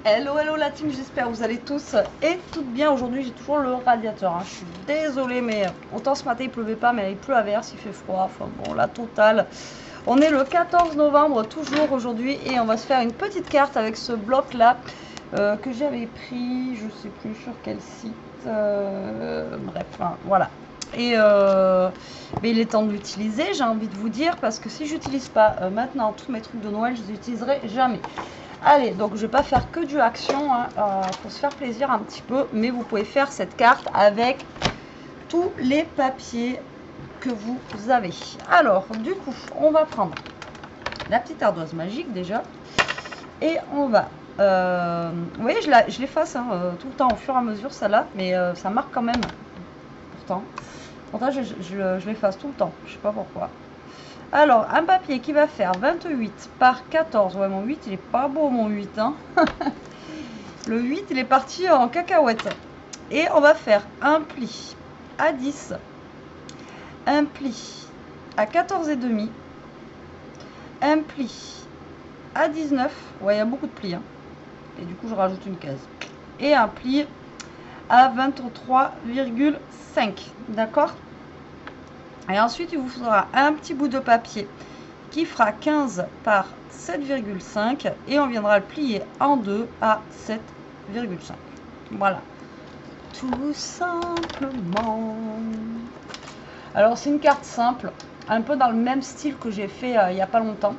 Hello, hello la team, j'espère que vous allez tous et toutes bien. Aujourd'hui j'ai toujours le radiateur, hein. Je suis désolée mais autant ce matin il pleuvait pas, mais il pleut à verse, il fait froid, enfin bon la totale. On est le 14 novembre toujours aujourd'hui et on va se faire une petite carte avec ce bloc là que j'avais pris, je sais plus sur quel site, bref, enfin, voilà. Et mais il est temps de l'utiliser, j'ai envie de vous dire, parce que si j'utilise pas maintenant tous mes trucs de Noël, je les utiliserai jamais. Allez, donc je vais pas faire que du action, hein, pour se faire plaisir un petit peu, mais vous pouvez faire cette carte avec tous les papiers que vous avez. Alors, du coup, on va prendre la petite ardoise magique déjà, et on va, vous voyez, je l'efface tout le temps au fur et à mesure, ça là, mais ça marque quand même, pourtant je l'efface tout le temps, je sais pas pourquoi. Alors, un papier qui va faire 28 par 14. Ouais, mon 8, il est pas beau, mon 8. Hein. Le 8, il est parti en cacahuète. Et on va faire un pli à 10, un pli à 14,5, un pli à 19. Ouais, il y a beaucoup de plis. Hein. Et du coup, je rajoute une case. Et un pli à 23,5. D'accord ? Et ensuite, il vous faudra un petit bout de papier qui fera 15 par 7,5 et on viendra le plier en deux à 7,5. Voilà. Tout simplement. Alors, c'est une carte simple, un peu dans le même style que j'ai fait il n'y a pas longtemps,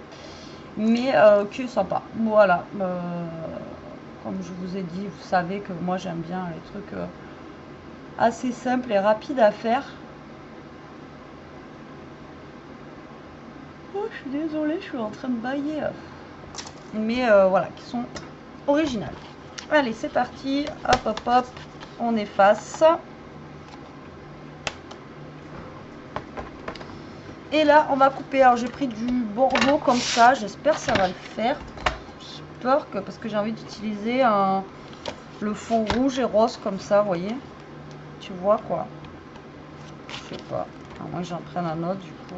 mais qui est sympa. Voilà. Comme je vous ai dit, vous savez que moi, j'aime bien les trucs assez simples et rapides à faire. Je suis désolée, je suis en train de bailler. Mais voilà, qui sont originales. Allez, c'est parti. Hop, hop, hop. On efface. Et là, on va couper. Alors, j'ai pris du bordeaux comme ça. J'espère que ça va le faire. J'ai peur que, parce que j'ai envie d'utiliser le fond rouge et rose comme ça, vous voyez. Tu vois quoi. Je sais pas. Alors, moi, j'en prenne un autre du coup.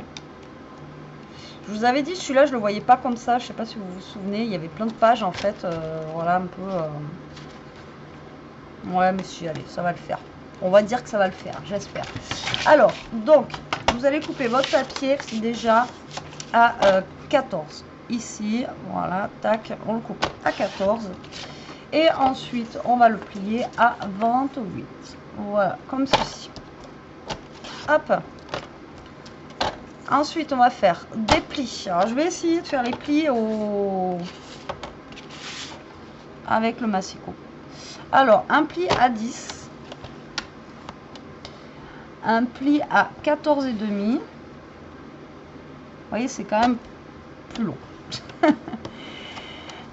Je vous avais dit, celui-là, je le voyais pas comme ça. Je sais pas si vous vous souvenez. Il y avait plein de pages, en fait. Voilà, un peu... Ouais, mais si, allez, ça va le faire. On va dire que ça va le faire, j'espère. Alors, donc, vous allez couper votre papier déjà à 14. Ici, voilà, tac, on le coupe à 14. Et ensuite, on va le plier à 28. Voilà, comme ceci. Hop. Ensuite, on va faire des plis. Alors, je vais essayer de faire les plis avec le massicot. Alors, un pli à 10. Un pli à 14,5. Vous voyez, c'est quand même plus long.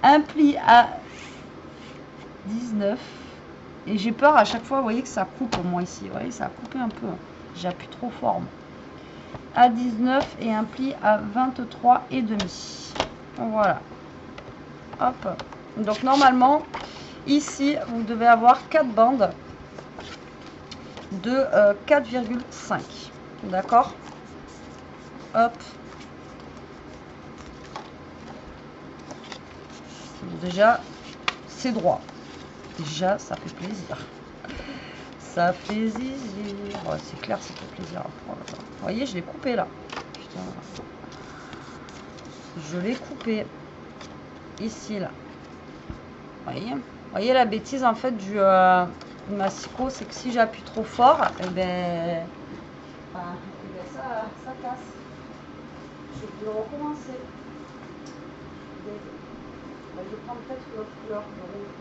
Un pli à 19. Et j'ai peur à chaque fois, vous voyez, que ça coupe, moi, ici. Vous voyez, ça a coupé un peu. J'appuie trop fort, moi. À 19 et un pli à 23,5. Voilà. Hop. Donc normalement, ici, vous devez avoir 4 bandes de 4,5. D'accord? Hop. Déjà, c'est droit. Déjà, ça fait plaisir. Ça fait zizir. Ouais, c'est clair, ça fait plaisir. Vous voyez, je l'ai coupé là. Putain. Je l'ai coupé. Ici, là. Vous voyez la bêtise en fait du massicot, c'est que si j'appuie trop fort, et ben ça casse. Je vais recommencer. Je vais prendre peut-être une autre couleur de rouge.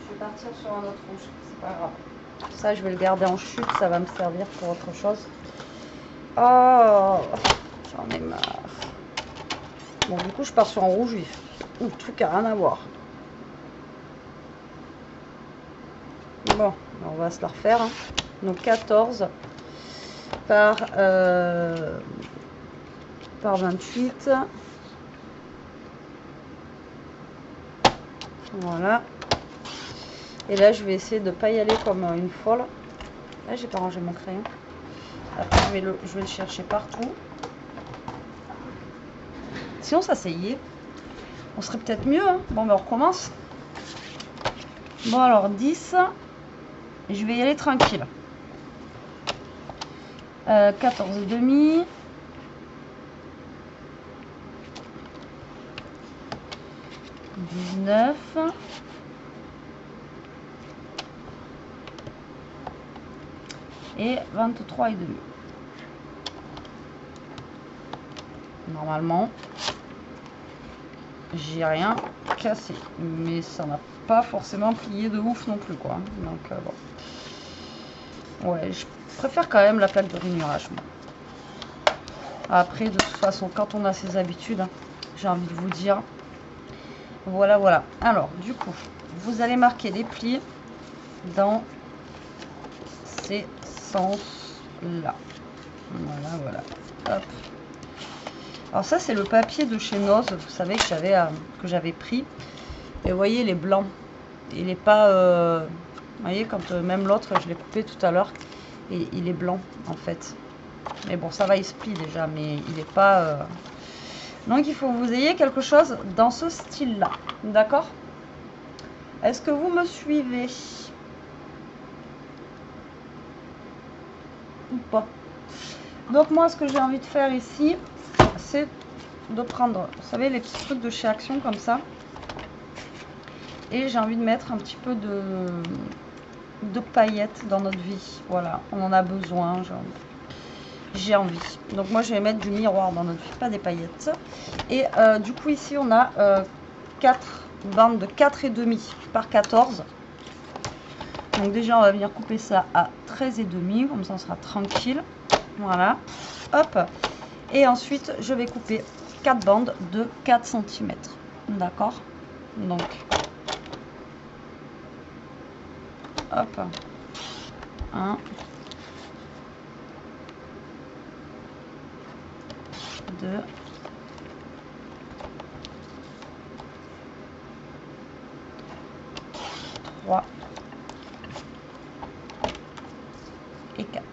Je vais partir sur un autre rouge, c'est pas grave. Ça, je vais le garder en chute, ça va me servir pour autre chose. Oh, j'en ai marre. Bon, du coup, je pars sur un rouge vif. Ou tout qui n'a rien à voir. Bon, on va se la refaire. Hein. Donc 14 par 28. Voilà. Et là, je vais essayer de ne pas y aller comme une folle. Là, j'ai pas rangé mon crayon. Après, je vais le chercher partout. Sinon, ça s'est On serait peut-être mieux, hein. Bon, ben on recommence. Bon, alors 10. Je vais y aller tranquille. 14 et demi. 19. Et 23 et demi. Normalement, j'ai rien cassé, mais ça n'a pas forcément plié de ouf non plus, quoi. Donc bon, ouais, je préfère quand même la plaque de rainurage, moi. Après, de toute façon, quand on a ses habitudes, hein, j'ai envie de vous dire, voilà. Alors, du coup, vous allez marquer les plis dans ces sens là. Voilà. Hop. Alors ça, c'est le papier de chez Noz, vous savez, que j'avais pris. Et vous voyez, il est blanc. Il n'est pas... vous voyez, quand même l'autre, je l'ai coupé tout à l'heure. Et il est blanc, en fait. Mais bon, ça va, il se plie déjà. Mais il n'est pas... Donc, il faut que vous ayez quelque chose dans ce style-là. D'accord? Est-ce que vous me suivez? Ou pas? Donc, moi, ce que j'ai envie de faire ici, c'est de prendre, vous savez, les petits trucs de chez Action comme ça. Et j'ai envie de mettre un petit peu de paillettes dans notre vie. Voilà, on en a besoin, j'ai envie. Donc moi, je vais mettre du miroir dans notre vie, pas des paillettes. Et du coup, ici, on a 4 bandes de 4,5 par 14. Donc déjà, on va venir couper ça à 13,5, comme ça, on sera tranquille. Voilà, hop. Et ensuite, je vais couper 4 bandes de 4 cm. D'accord? Donc, hop. 1. 2. 3. Et 4.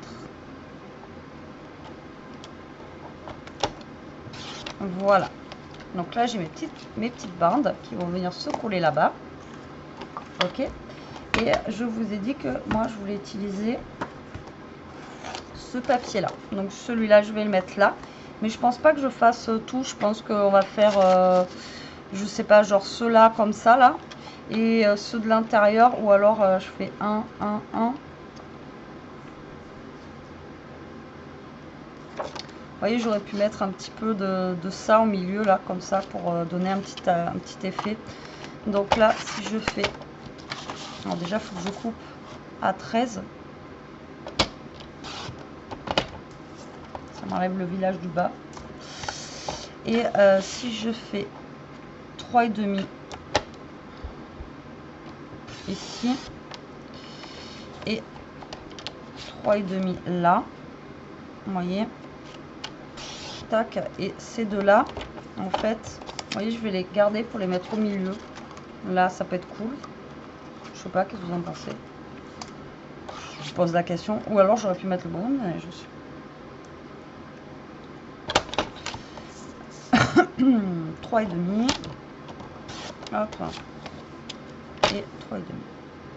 Voilà. Donc là, j'ai mes petites bandes qui vont venir se coller là-bas. Ok. Et je vous ai dit que moi, je voulais utiliser ce papier-là. Donc celui-là, je vais le mettre là. Mais je pense pas que je fasse tout. Je pense qu'on va faire, je sais pas, genre ceux-là comme ça, là. Et ceux de l'intérieur. Ou alors, je fais 1, 1, 1. Vous voyez, j'aurais pu mettre un petit peu de ça au milieu, là, comme ça, pour donner un petit effet. Donc là, si je fais... Alors déjà, il faut que je coupe à 13. Ça m'enlève le village du bas. Et si je fais 3,5 ici, et 3,5 là, vous voyez, tac, et ces deux-là, en fait, vous voyez, je vais les garder pour les mettre au milieu. Là, ça peut être cool. Je sais pas, qu'est-ce que vous en pensez? Je pose la question. Ou alors, j'aurais pu mettre le bonhomme de neige aussi. 3,5. Hop. Et 3,5.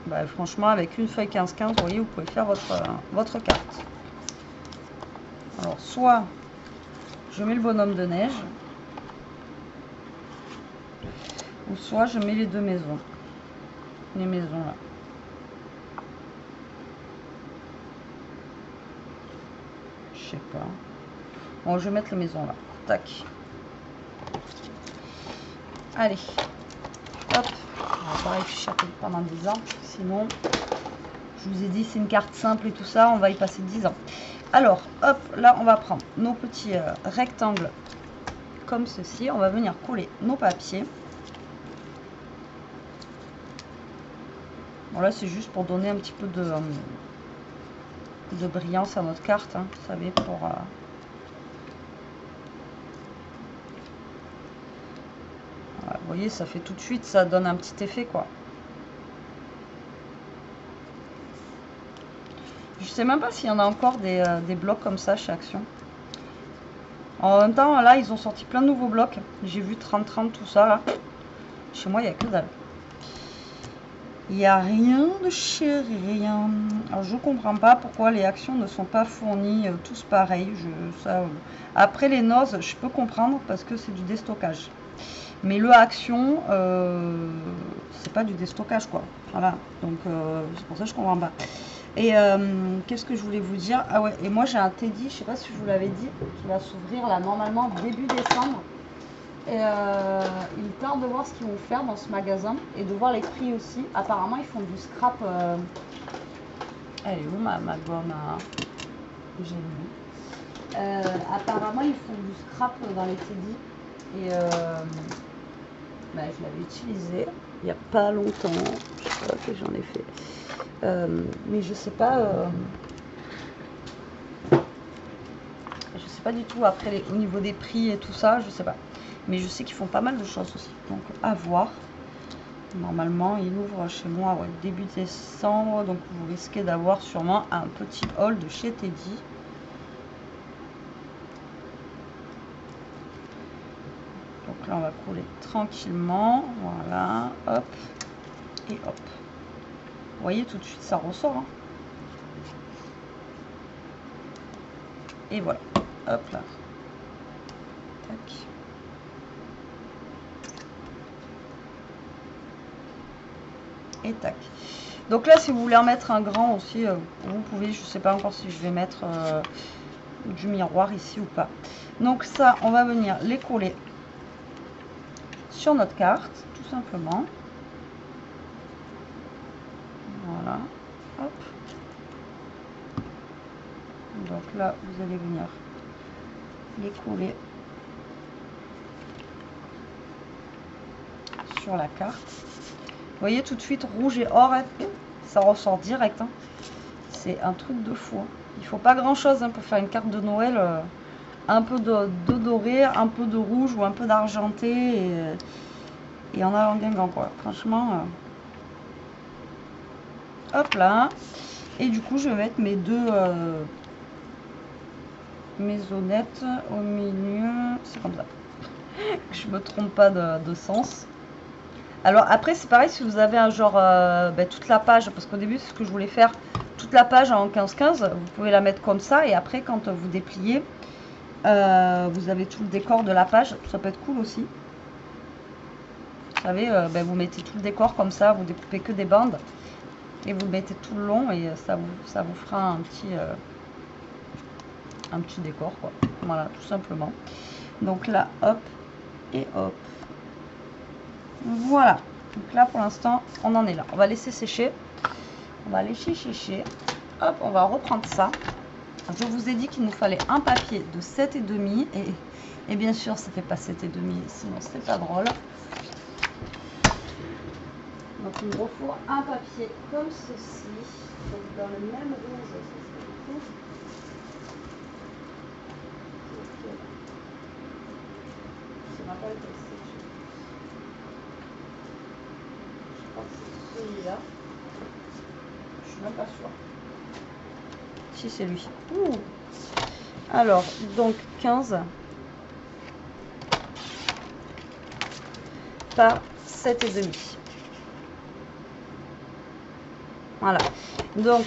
Bah, franchement, avec une feuille 15-15, vous voyez, vous pouvez faire votre carte. Alors, soit je mets le bonhomme de neige, ou soit je mets les deux maisons. Les maisons là. Je sais pas. Bon, je vais mettre les maisons là. Tac. Allez. Hop. On va pas réfléchir pendant 10 ans. Sinon, je vous ai dit, c'est une carte simple et tout ça. On va y passer 10 ans. Alors, hop, là, on va prendre nos petits rectangles comme ceci. On va venir coller nos papiers. Bon, là, c'est juste pour donner un petit peu de brillance à notre carte. Hein, vous savez, pour... Voilà, vous voyez, ça fait tout de suite, ça donne un petit effet, quoi. Je sais même pas s'il y en a encore des blocs comme ça chez Action. En même temps, là, ils ont sorti plein de nouveaux blocs. J'ai vu 30-30, tout ça, là. Chez moi, il n'y a que dalle. Il n'y a rien de chez rien. Alors, je comprends pas pourquoi les actions ne sont pas fournies tous pareils. Après les noses, je peux comprendre parce que c'est du déstockage. Mais le action, c'est pas du déstockage, quoi. Voilà, donc c'est pour ça que je comprends pas. Et qu'est-ce que je voulais vous dire? Ah ouais, et moi j'ai un Teddy, je sais pas si je vous l'avais dit, qui va s'ouvrir là normalement début décembre. Et il tarde de voir ce qu'ils vont faire dans ce magasin et de voir les prix aussi. Apparemment, ils font du scrap. Elle est où ma gomme à... J'ai vu. Apparemment, ils font du scrap dans les Teddy. Et bah, je l'avais utilisé il n'y a pas longtemps. Je sais pas que j'en ai fait. Mais je sais pas. Je sais pas du tout après au niveau des prix et tout ça, je sais pas. Mais je sais qu'ils font pas mal de choses aussi. Donc à voir. Normalement, il ouvre chez moi ouais, début décembre. Donc vous risquez d'avoir sûrement un petit haul de chez Teddy. Donc là, on va couler tranquillement. Voilà. Hop. Et hop. Vous voyez, tout de suite, ça ressort. Hein. Et voilà. Hop là. Tac. Et tac. Donc là, si vous voulez en mettre un grand aussi, vous pouvez. Je sais pas encore si je vais mettre du miroir ici ou pas. Donc ça, on va venir les coller sur notre carte, tout simplement. Voilà. Hop. Donc là, vous allez venir les coller sur la carte. Vous voyez tout de suite rouge et or, ça ressort direct. Hein. C'est un truc de fou. Hein. Il faut pas grand chose hein, pour faire une carte de Noël. Un peu de doré, un peu de rouge ou un peu d'argenté et en allant guingamp quoi. Franchement, hop là. Et du coup, je vais mettre mes deux maisonnettes au milieu. C'est comme ça. Je me trompe pas de sens. Alors après, c'est pareil si vous avez un genre toute la page, parce qu'au début, c'est ce que je voulais faire, toute la page en 15-15, vous pouvez la mettre comme ça, et après, quand vous dépliez, vous avez tout le décor de la page, ça peut être cool aussi. Vous savez, vous mettez tout le décor comme ça, vous découpez que des bandes, et vous le mettez tout le long, et ça vous fera un petit décor, quoi. Voilà, tout simplement. Donc là, hop, et hop. Voilà. Donc là, pour l'instant, on en est là. On va laisser sécher. On va lécher, sécher. Hop, on va reprendre ça. Je vous ai dit qu'il nous fallait un papier de 7,5 et bien sûr, ça fait pas 7,5, sinon c'est pas drôle. Donc il nous faut un papier comme ceci. Donc dans le même rouge, ça serait cool. Je me rappelle que je crois que c'est celui-là. Je suis même pas sûre. Si c'est lui. Ouh. Alors, donc 15 par 7,5. Voilà. Donc,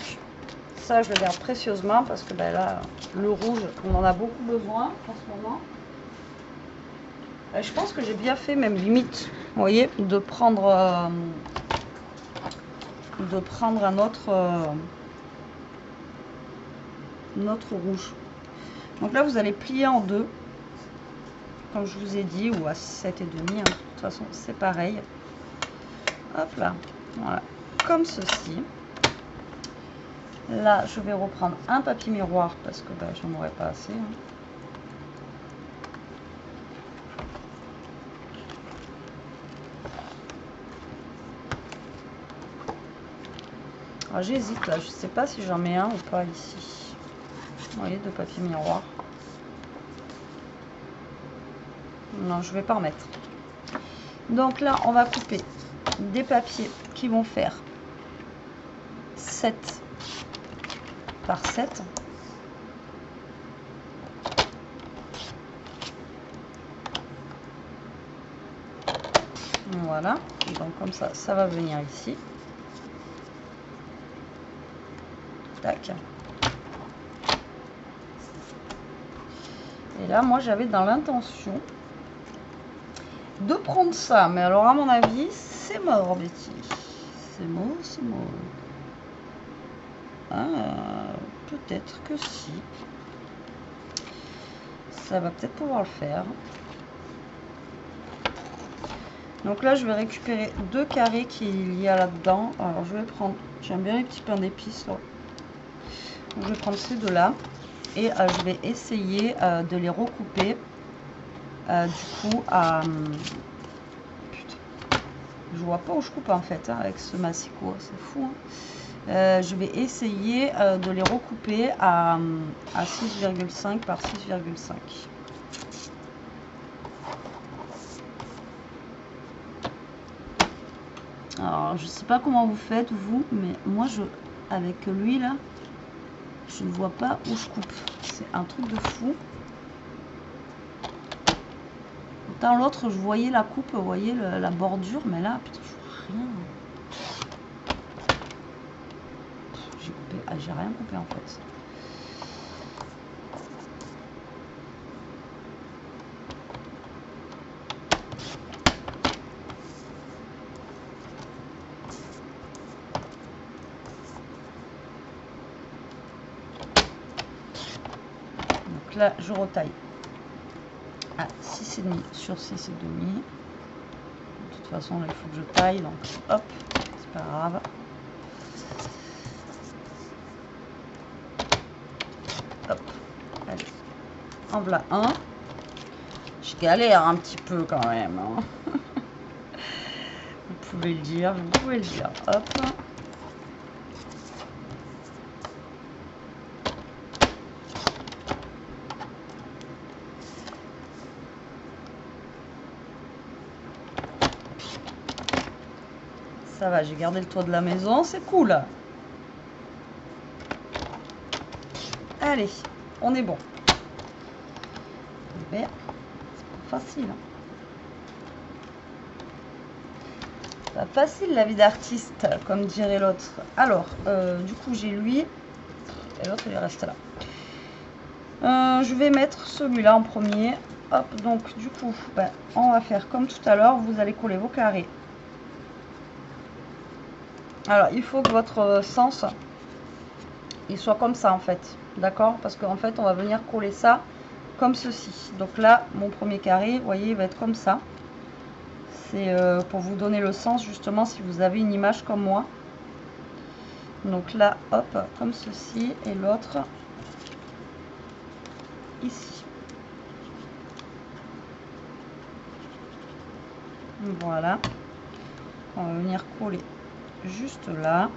ça, je le garde précieusement parce que là, le rouge, on en a beaucoup besoin en ce moment. Je pense que j'ai bien fait, même limite, vous voyez, de prendre un autre rouge. Donc là, vous allez plier en deux, comme je vous ai dit, ou à 7,5. Hein. De toute façon, c'est pareil. Hop là, voilà, comme ceci. Là, je vais reprendre un papier miroir parce que j'en aurais pas assez. Hein. J'hésite là, je sais pas si j'en mets un ou pas ici. Vous voyez, de papier miroir. Non, je vais pas en mettre. Donc là, on va couper des papiers qui vont faire 7 par 7. Voilà, et donc comme ça, ça va venir ici. Tac. Et là, moi, j'avais dans l'intention de prendre ça. Mais alors, à mon avis, c'est mort, Betty. C'est mort, c'est mort. Ah, peut-être que si. Ça va peut-être pouvoir le faire. Donc là, je vais récupérer 2 carrés qu'il y a là-dedans. Alors, je vais prendre... J'aime bien les petits pains d'épices, là. Donc, je vais prendre ces deux-là. Et je vais essayer de les recouper. Du coup, putain. Je vois pas où je coupe, en fait, hein, avec ce massicot. C'est fou, hein. Je vais essayer de les recouper à 6,5 par 6,5. Alors, je sais pas comment vous faites, vous, mais moi, avec lui, là, je ne vois pas où je coupe. C'est un truc de fou. Autant l'autre, je voyais la coupe, vous voyez la bordure, mais là, putain, je vois rien. J'ai coupé, j'ai rien coupé en fait. Donc là, je retaille à 6,5 sur 6,5. De toute façon, là, il faut que je taille, donc hop, c'est pas grave. Hop, allez, en voilà un. Je galère un petit peu quand même. Hein. Vous pouvez le dire, vous pouvez le dire. Hop. Ça va, j'ai gardé le toit de la maison, c'est cool. Allez, on est bon. Mais c'est pas facile. Pas facile la vie d'artiste, comme dirait l'autre. Alors, du coup, j'ai lui. Et l'autre, il reste là. Je vais mettre celui-là en premier. Hop, donc du coup, ben, on va faire comme tout à l'heure. Vous allez coller vos carrés. Alors, il faut que votre sens, il soit comme ça en fait. D'accord? Parce qu'en fait, on va venir coller ça comme ceci. Donc là, mon premier carré, vous voyez, il va être comme ça. C'est pour vous donner le sens, justement, si vous avez une image comme moi. Donc là, hop, comme ceci. Et l'autre, ici. Voilà. On va venir coller juste là.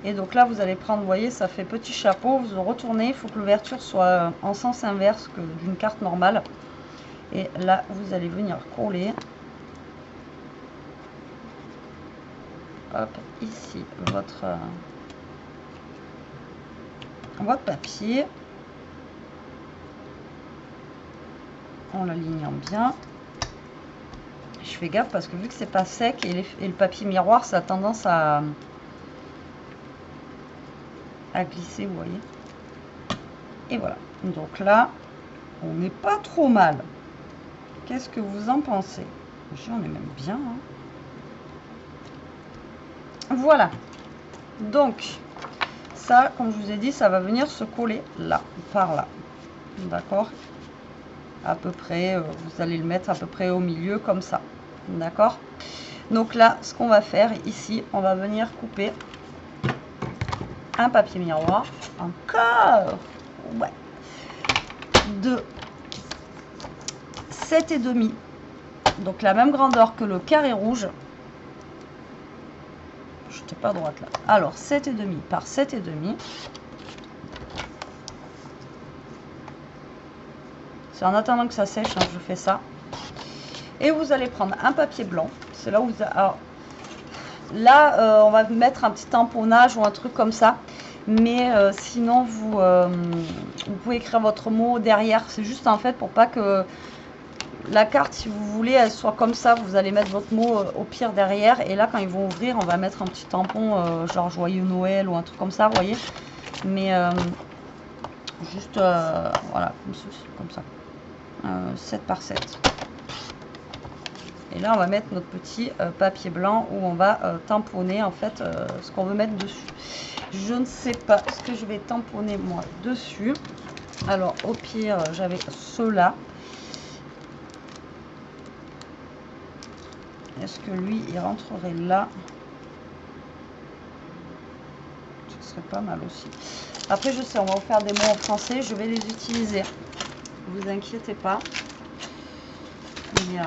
Et donc là, vous allez prendre, vous voyez, ça fait petit chapeau. Vous retournez, il faut que l'ouverture soit en sens inverse que d'une carte normale. Et là, vous allez venir coller. Hop, ici, votre papier. En l'alignant bien. Je fais gaffe parce que vu que c'est pas sec et le papier miroir, ça a tendance à glisser, vous voyez. Et voilà. Donc là, on n'est pas trop mal. Qu'est-ce que vous en pensez? On est même bien. Hein. Voilà. Donc, ça, comme je vous ai dit, ça va venir se coller là, par là. D'accord? À peu près, vous allez le mettre à peu près au milieu, comme ça. D'accord? Donc là, ce qu'on va faire ici, on va venir couper un papier miroir. Encore! Ouais. De 7,5. Donc la même grandeur que le carré rouge. Je n'étais pas droite là. Alors 7,5 par 7,5. C'est en attendant que ça sèche, hein, je fais ça. Et vous allez prendre un papier blanc. C'est là où vous... Alors, là, on va mettre un petit tamponnage ou un truc comme ça. Mais sinon, vous pouvez écrire votre mot derrière. C'est juste en fait pour pas que la carte, si vous voulez, elle soit comme ça. Vous allez mettre votre mot au pire derrière. Et là, quand ils vont ouvrir, on va mettre un petit tampon, genre Joyeux Noël ou un truc comme ça, vous voyez. Mais juste, voilà, comme ça. 7 par 7. Et là, on va mettre notre petit papier blanc où on va tamponner, en fait, ce qu'on veut mettre dessus. Je ne sais pas ce que je vais tamponner, moi, dessus. Alors, au pire, j'avais ceux-là. Est-ce que lui, il rentrerait là? Ce serait pas mal aussi. Après, je sais, on va vous faire des mots en français. Je vais les utiliser. Ne vous inquiétez pas. Mais,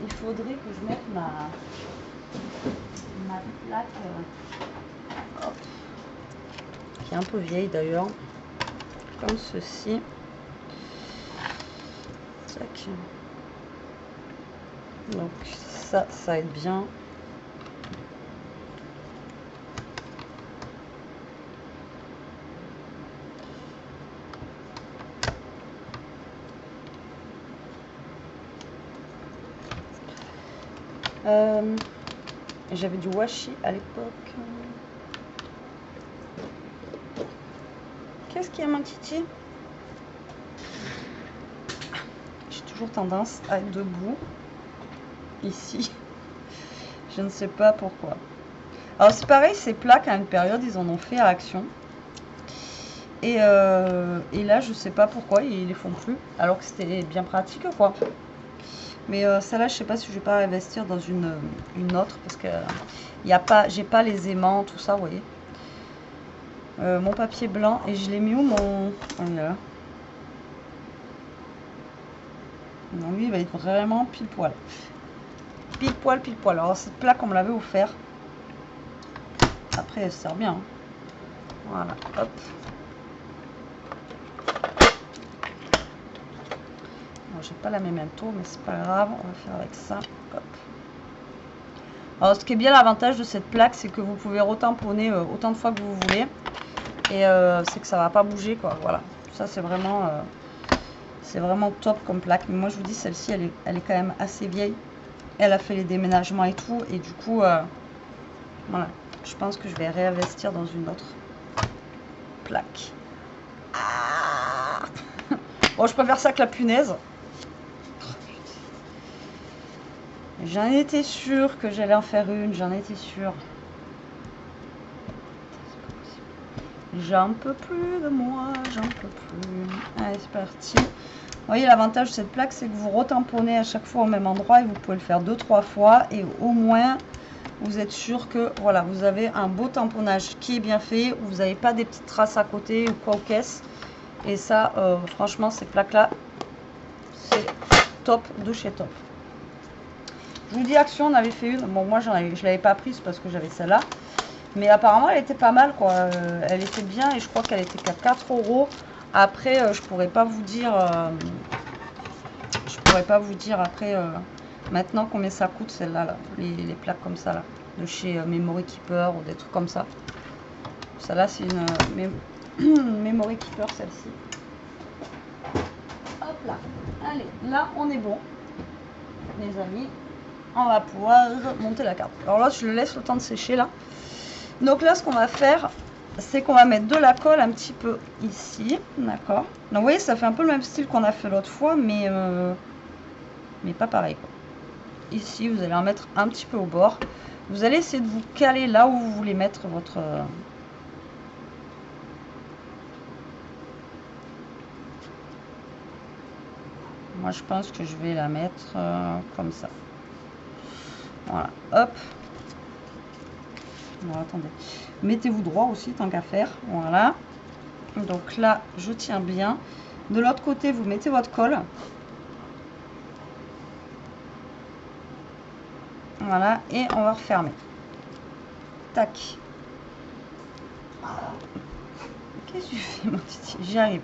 il faudrait que je mette ma plaque, hop, qui est un peu vieille d'ailleurs, comme ceci. Tac. Donc ça aide bien. J'avais du washi à l'époque. Qu'est-ce qu'il y a, mon titi? J'ai toujours tendance à être debout ici. Je ne sais pas pourquoi. Alors c'est pareil, ces plaques à une période ils en ont fait à Action. Et là je sais pas pourquoi ils les font plus. Alors que c'était bien pratique quoi. Mais celle-là, je sais pas si je vais pas investir dans une autre parce que j'ai pas les aimants, tout ça, vous voyez. Mon papier blanc et je l'ai mis où mon... Oh, il est là. Non, lui, il va être vraiment pile poil. Pile poil, pile poil. Alors cette plaque, on me l'avait offert. Après, elle sert bien. Hein. Voilà, hop. J'ai pas la memento, mais c'est pas grave, on va faire avec ça. Hop. Alors, ce qui est bien l'avantage de cette plaque, c'est que vous pouvez retamponner autant de fois que vous voulez, et c'est que ça va pas bouger, quoi. Voilà, ça c'est vraiment top comme plaque. Mais moi, je vous dis, celle-ci, elle est quand même assez vieille. Elle a fait les déménagements et tout, et du coup, voilà, je pense que je vais réinvestir dans une autre plaque. Ah bon, je préfère ça que la punaise. J'en étais sûre que j'allais en faire une, j'en étais sûre. J'en peux plus de moi, j'en peux plus. Allez, c'est parti. Vous voyez, l'avantage de cette plaque, c'est que vous retamponnez à chaque fois au même endroit et vous pouvez le faire 2-3 fois. Et au moins, vous êtes sûr que voilà, vous avez un beau tamponnage qui est bien fait. Vous n'avez pas des petites traces à côté ou quoi aux caisses. Et ça, franchement, ces plaques-là, c'est top de chez top. Je vous dis Action, on avait fait une. Bon, moi, je l'avais pas prise parce que j'avais celle-là. Mais apparemment, elle était pas mal, quoi. Elle était bien et je crois qu'elle était qu'à 4 €. Après, je pourrais pas vous dire... après maintenant combien ça coûte, celle-là. Là. Les plaques comme ça, là. De chez Memory Keeper ou des trucs comme ça. Celle-là, c'est une Memory Keeper, celle-ci. Hop là. Allez, là, on est bon. Les amis. On va pouvoir monter la carte. Alors là, je le laisse le temps de sécher là. Donc là, ce qu'on va faire, c'est qu'on va mettre de la colle un petit peu ici, d'accord. Donc vous voyez, ça fait un peu le même style qu'on a fait l'autre fois, mais pas pareil, quoi. Ici, vous allez en mettre un petit peu au bord. Vous allez essayer de vous caler là où vous voulez mettre votre... Moi, je pense que je vais la mettre comme ça. Voilà, hop. Bon, attendez. Mettez-vous droit aussi, tant qu'à faire. Voilà. Donc là, je tiens bien. De l'autre côté, vous mettez votre colle. Voilà, et on va refermer. Tac. Qu'est-ce que tu fais, mon petit? J'y arrive.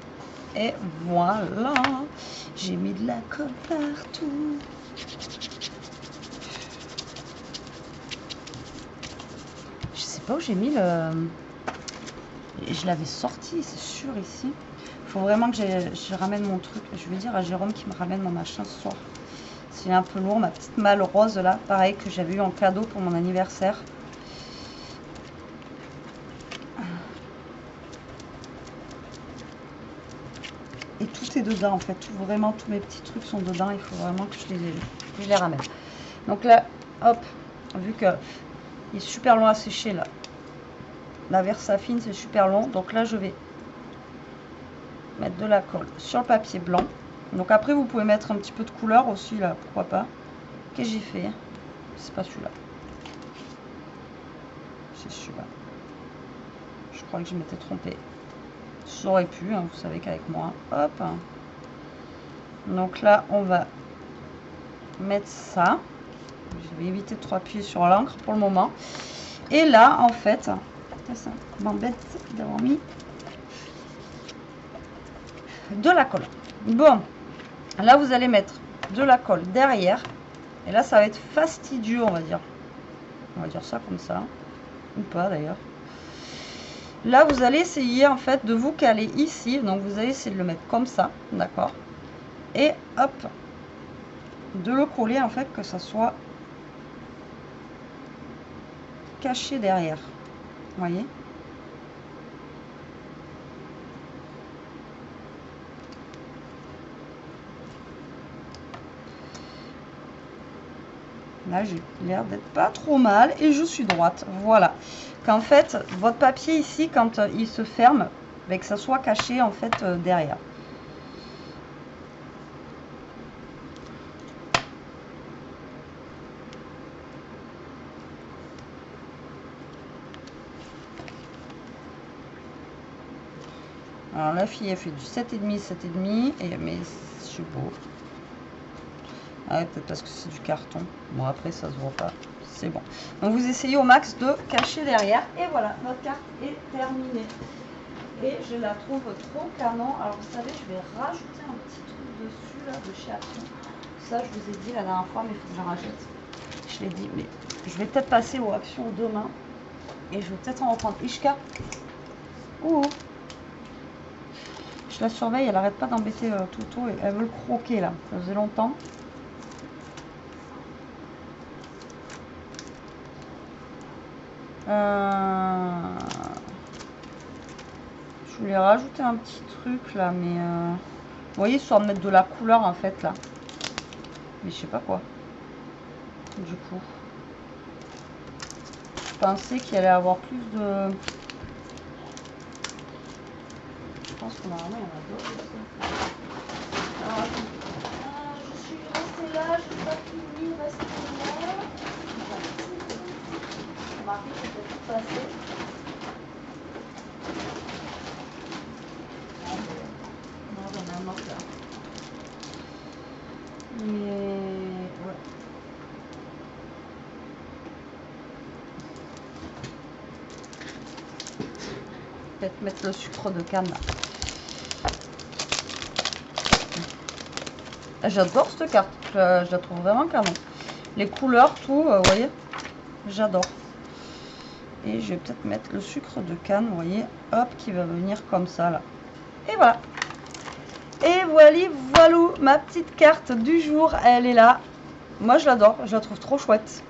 Et voilà. J'ai mis de la colle partout. Je sais pas où j'ai mis le... Je l'avais sorti, c'est sûr, ici. faut vraiment que je ramène mon truc. Je vais dire à Jérôme qu'il me ramène mon machin ce soir. C'est un peu lourd, ma petite malle rose là, pareil que j'avais eu en cadeau pour mon anniversaire. Et tout est dedans en fait, vraiment tous mes petits trucs sont dedans, il faut vraiment que je les ramène. Donc là, hop, vu que il est super long à sécher là, la Versafine c'est super long, donc là je vais mettre de la colle sur le papier blanc. Donc après vous pouvez mettre un petit peu de couleur aussi là, pourquoi pas. Qu'est-ce que j'ai fait? C'est pas celui-là. C'est celui-là. Je crois que je m'étais trompée. J'aurais pu, hein, vous savez qu'avec moi. Hop. Donc là on va mettre ça. Je vais éviter de trop appuyer sur l'encre pour le moment. Et là en fait, ça m'embête d'avoir mis de la colle. Bon, là vous allez mettre de la colle derrière et là ça va être fastidieux, on va dire ça comme ça, ou pas d'ailleurs. Là vous allez essayer en fait de vous caler ici, donc vous allez essayer de le mettre comme ça, d'accord, et hop, de le coller en fait que ça soit caché derrière, vous voyez. Là, j'ai l'air d'être pas trop mal et je suis droite. Voilà. Qu'en fait, votre papier ici, quand il se ferme, ben, que ça soit caché en fait derrière. Alors la fille, elle fait du 7,5, 7,5, et mais c'est beau. Ah, peut-être parce que c'est du carton. Bon, après, ça se voit pas. C'est bon. Donc, vous essayez au max de cacher derrière. Et voilà, notre carte est terminée. Et je la trouve trop canon. Alors, vous savez, je vais rajouter un petit truc dessus, là, de chez Action. Ça, je vous ai dit la dernière fois, mais il faut que j'en rajoute. Je l'ai dit, mais je vais peut-être passer aux Actions demain. Et je vais peut-être en reprendre. Ishka. Ouh. Je la surveille, elle n'arrête pas d'embêter Toto. Et elle veut le croquer, là. Ça faisait longtemps. Je voulais rajouter un petit truc là, mais vous voyez, soit mettre de la couleur en fait là, mais je sais pas quoi. Du coup, je pensais qu'il allait avoir plus de. Je pense que normalement il y en a d'autres aussi. Alors, je suis restée là, je n'ai pas fini, restée là. Remarquez, je peux tout passer. Non, j'en ai un autre là. Mais ouais. Peut-être mettre le sucre de canne là. J'adore cette carte, je la trouve vraiment canon. Les couleurs, tout, vous voyez, j'adore. Et je vais peut-être mettre le sucre de canne, vous voyez, hop, qui va venir comme ça là. Et voilà. Et voilà, ma petite carte du jour, elle est là. Moi je l'adore, je la trouve trop chouette.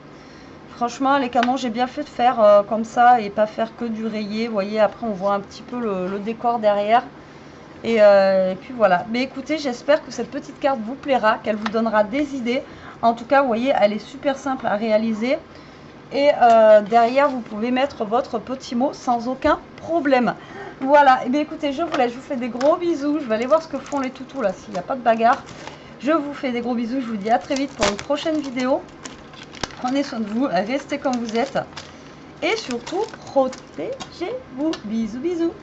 Franchement, les canons, j'ai bien fait de faire comme ça et pas faire que du rayé. Vous voyez, après on voit un petit peu le décor derrière. Et puis voilà. Mais écoutez, j'espère que cette petite carte vous plaira, qu'elle vous donnera des idées. En tout cas, vous voyez, elle est super simple à réaliser. Et derrière, vous pouvez mettre votre petit mot sans aucun problème. Voilà. Et bien écoutez, je vous laisse. Je vous fais des gros bisous. Je vais aller voir ce que font les toutous là, s'il n'y a pas de bagarre. Je vous fais des gros bisous. Je vous dis à très vite pour une prochaine vidéo. Prenez soin de vous. Restez comme vous êtes. Et surtout, protégez-vous. Bisous, bisous.